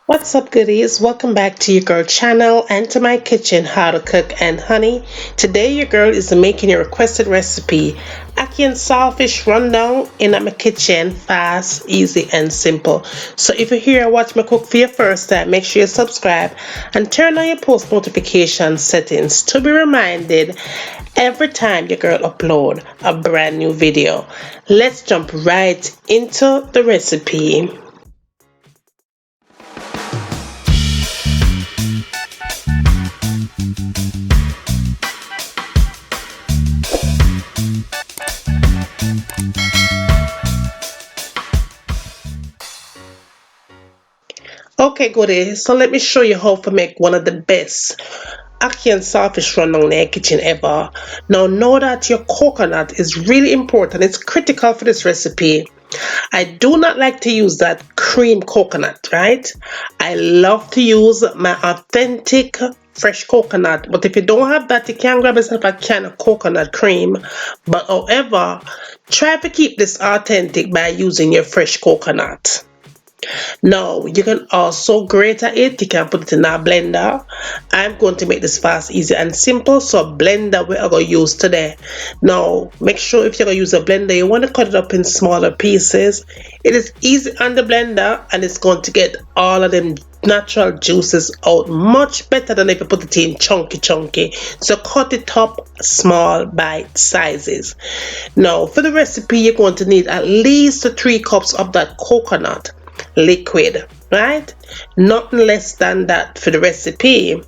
What's up, goodies? Welcome back to your girl channel and to my kitchen, how to cook and honey. Today your girl is making a requested recipe, ackee and saltfish rundown in my kitchen, fast, easy and simple. So if you're here watch me cook for your first time, make sure you subscribe and turn on your post notification settings to be reminded every time your girl upload a brand new video. Let's jump right into the recipe. Okay, goodie. So let me show you how to make one of the best ackee and saltfish rundown in the kitchen ever. Now, know that your coconut is really important. It's critical for this recipe. I do not like to use that cream coconut, right? I love to use my authentic fresh coconut. But if you don't have that, you can grab yourself a can of coconut cream. But however, try to keep this authentic by using your fresh coconut. Now you can also grate it. You can put it in a blender. I'm going to make this fast, easy and simple, so blender we are going to use today. Now make sure if you're going to use a blender, you want to cut it up in smaller pieces. It is easy on the blender and it's going to get all of them natural juices out much better than if you put it in chunky. So cut it up small bite sizes. Now for the recipe, you're going to need at least 3 cups of that coconut liquid, right? Nothing less than that for the recipe. All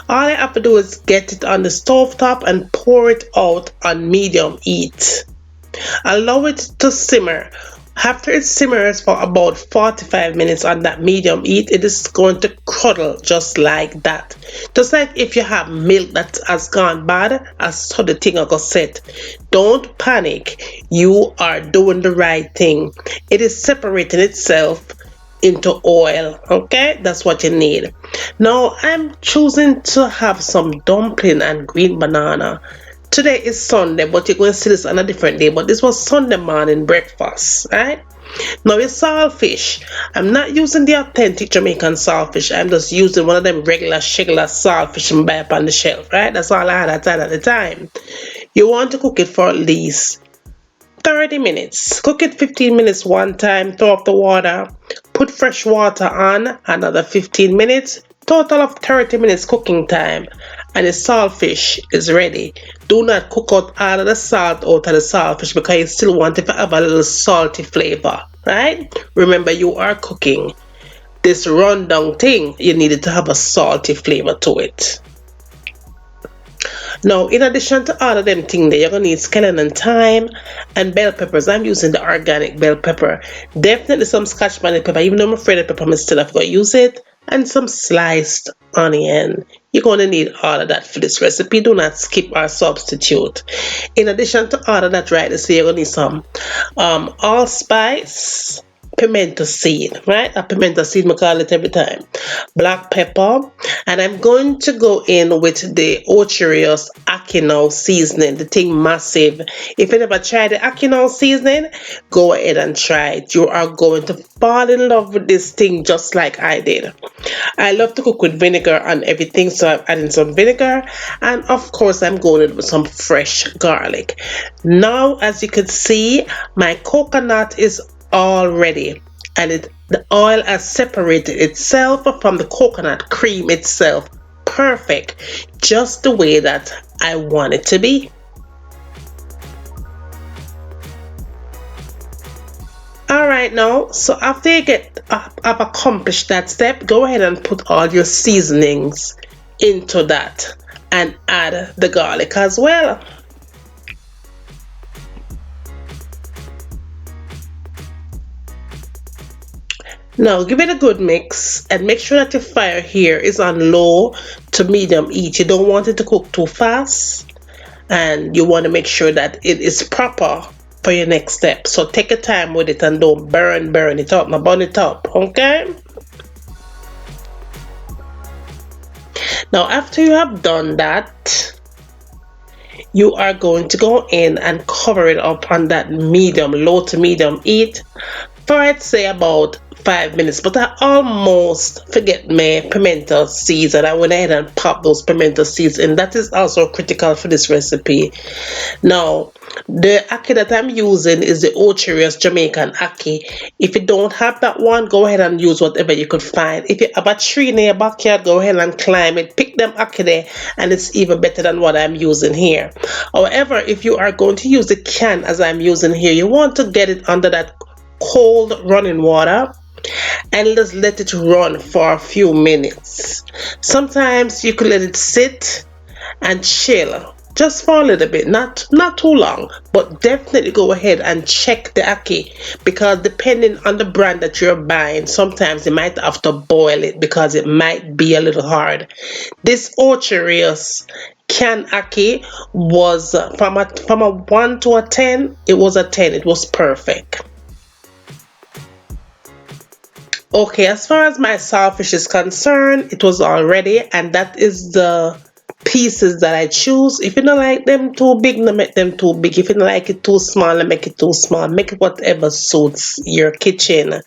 I have to do is get it on the stove top and pour it out on medium heat. Allow it to simmer. After it simmers for about 45 minutes on that medium heat, it is going to curdle just like that. Just like if you have milk that has gone bad, as how the thing will set. Don't panic. You are doing the right thing. It is separating itself into oil. Okay, that's what you need. Now I'm choosing to have some dumpling and green banana. Today is Sunday, but you're going to see this on a different day, but this was Sunday morning breakfast, right? Now it's saltfish. I'm not using the authentic Jamaican saltfish. I'm just using one of them regular sugar saltfish and buy up on the shelf, right? That's all I had at the time. You want to cook it for at least 30 minutes. Cook it 15 minutes one time, throw off the water, put fresh water on, another 15 minutes, total of 30 minutes cooking time, and the saltfish is ready. Do not cook out all of the salt out of the saltfish because you still want it to have a little salty flavor, right? Remember, you are cooking this rundown thing, you need it to have a salty flavor to it. Now, in addition to all of them things there, you're going to need scallion and thyme and bell peppers. I'm using the organic bell pepper. Definitely some scotch bonnet pepper. Even though I'm afraid of pepper, I'm still going to use it. And some sliced onion. You're going to need all of that for this recipe. Do not skip or substitute. In addition to all of that, right, so you're going to need some allspice, pimento seed, right? A pimento seed, I call it every time. Black pepper, and I'm going to go in with the Ocherios Ackee seasoning, the thing massive. If you never tried the Ackee seasoning, go ahead and try it. You are going to fall in love with this thing just like I did. I love to cook with vinegar and everything, so I'm adding some vinegar, and of course I'm going in with some fresh garlic. Now, as you can see, my coconut is all ready, and the oil has separated itself from the coconut cream itself. Perfect, just the way that I want it to be. Alright, now, so after you have accomplished that step, go ahead and put all your seasonings into that and add the garlic as well. Now give it a good mix and make sure that your fire here is on low to medium heat. You don't want it to cook too fast, and you want to make sure that it is proper for your next step. So take your time with it and don't burn it up. Now burn it up, okay? Now after you have done that, you are going to go in and cover it up on that medium, low to medium heat for, I'd say, about 5 minutes, but I almost forget my pimento seeds, and I went ahead and popped those pimento seeds, and that is also critical for this recipe. Now, the ackee that I'm using is the Ocherious Jamaican Ackee. If you don't have that one, go ahead and use whatever you could find. If you have a tree in your backyard, go ahead and climb it, pick them ackee there, and it's even better than what I'm using here. However, if you are going to use the can as I'm using here, you want to get it under that cold running water and just let it run for a few minutes. Sometimes you could let it sit and chill just for a little bit, not too long, but definitely go ahead and check the ackee, because depending on the brand that you're buying, sometimes you might have to boil it because it might be a little hard. This Ocherious can ackee was from a 1 to a 10. It was a 10. It was perfect. Okay, as far as my saltfish is concerned, it was all ready, and that is the pieces that I choose. If you don't like them too big, don't make them too big. If you don't like it too small, then make it too small. Make it whatever suits your kitchen.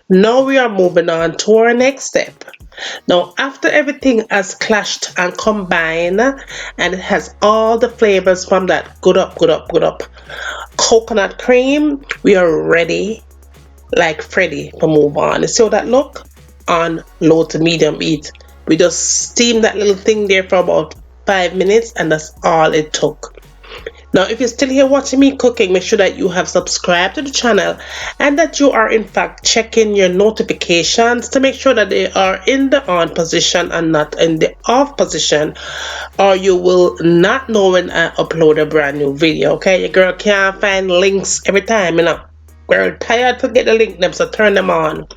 Now we are moving on to our next step. Now, after everything has clashed and combined, and it has all the flavors from that good up coconut cream, we are ready, like Freddy, to move on. You see how that look? On low to medium heat. We just steam that little thing there for about 5 minutes, and that's all it took. Now, if you're still here watching me cooking, make sure that you have subscribed to the channel and that you are in fact checking your notifications to make sure that they are in the on position and not in the off position, or you will not know when I upload a brand new video. Okay, your girl can't find links every time, you know. We're tired to get the link them, so turn them on.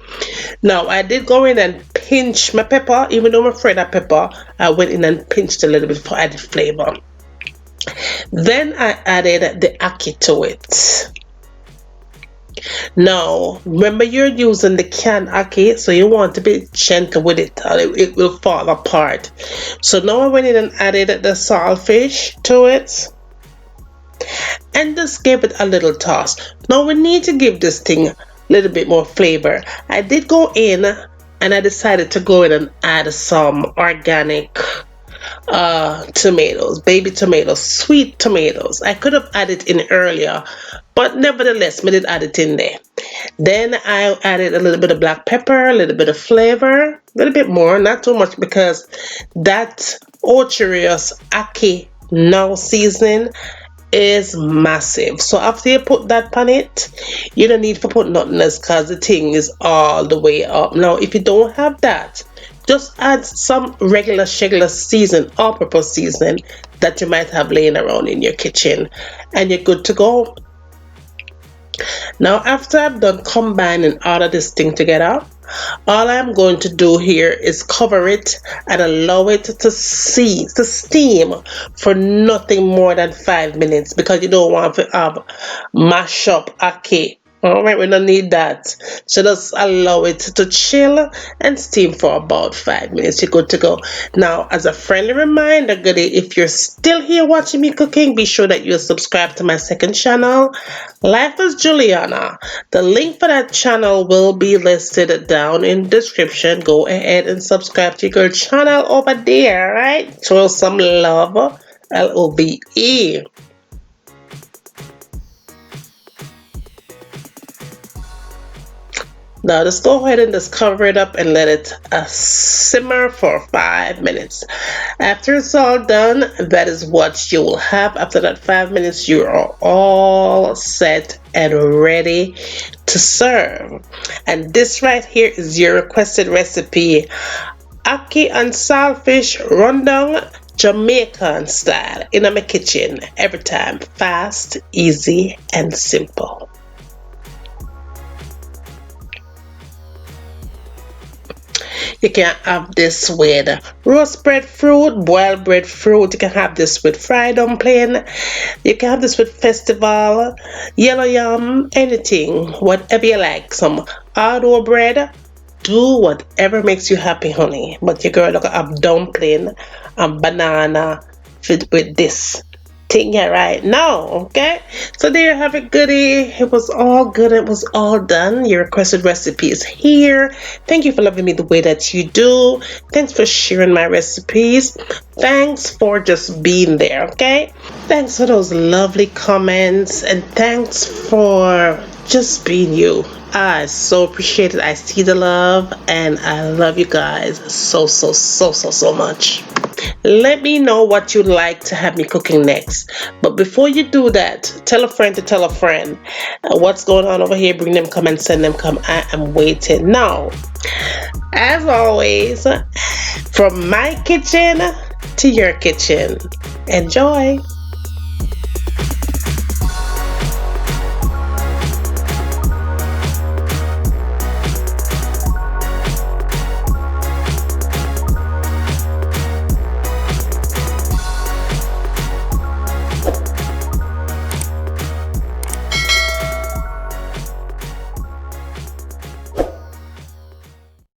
Now, I did go in and pinch my pepper. Even though I'm afraid of pepper, I went in and pinched a little bit for added flavor. Then I added the ackee to it. Now, remember, you're using the canned ackee, so you want to be gentle with it, or it will fall apart. So now I went in and added the saltfish to it, and just give it a little toss. Now we need to give this thing a little bit more flavor. I did go in and I decided to go in and add some organic tomatoes, baby tomatoes, sweet tomatoes. I could have added in earlier, but nevertheless, I did add it in there. Then I added a little bit of black pepper, a little bit of flavor, a little bit more, not too much, because that Ocherious ackee now seasoning is massive. So after you put that on it, you don't need to put nothing else, because the thing is all the way up. Now, if you don't have that, just add some regular season, all-purpose seasoning that you might have laying around in your kitchen, and you're good to go. Now, after I've done combining all of this thing together, all I'm going to do here is cover it and allow it to steam for nothing more than 5 minutes, because you don't want to have mash up ackee. Alright, we don't need that. So just allow it to chill and steam for about 5 minutes. You're good to go. Now, as a friendly reminder, goodie, if you're still here watching me cooking, be sure that you subscribe to my second channel, Life is Juliana. The link for that channel will be listed down in the description. Go ahead and subscribe to your channel over there, right? Show some love. LOVE. Now just go ahead and just cover it up and let it simmer for 5 minutes. After it's all done, that is what you will have. After that 5 minutes, you are all set and ready to serve. And this right here is your requested recipe: ackee and saltfish rundown Jamaican style in my kitchen. Every time, fast, easy, and simple. You can have this with roast breadfruit, boiled breadfruit. You can have this with fried dumpling. You can have this with festival, yellow yam, anything, whatever you like. Some hard bread. Do whatever makes you happy, honey. But your girl look have dumpling and banana with this. thing here right now. Okay, so there you have it, goodie. It was all good. It was all done. Your requested recipe is here. Thank you for loving me the way that you do. Thanks for sharing my recipes. Thanks for just being there. Okay, thanks for those lovely comments, and thanks for just being you. I so appreciate it. I see the love, and I love you guys so much. Let me know what you'd like to have me cooking next. But before you do that, tell a friend to tell a friend. What's going on over here? Bring them, come and send them, come. I am waiting. Now, as always, from my kitchen to your kitchen. Enjoy.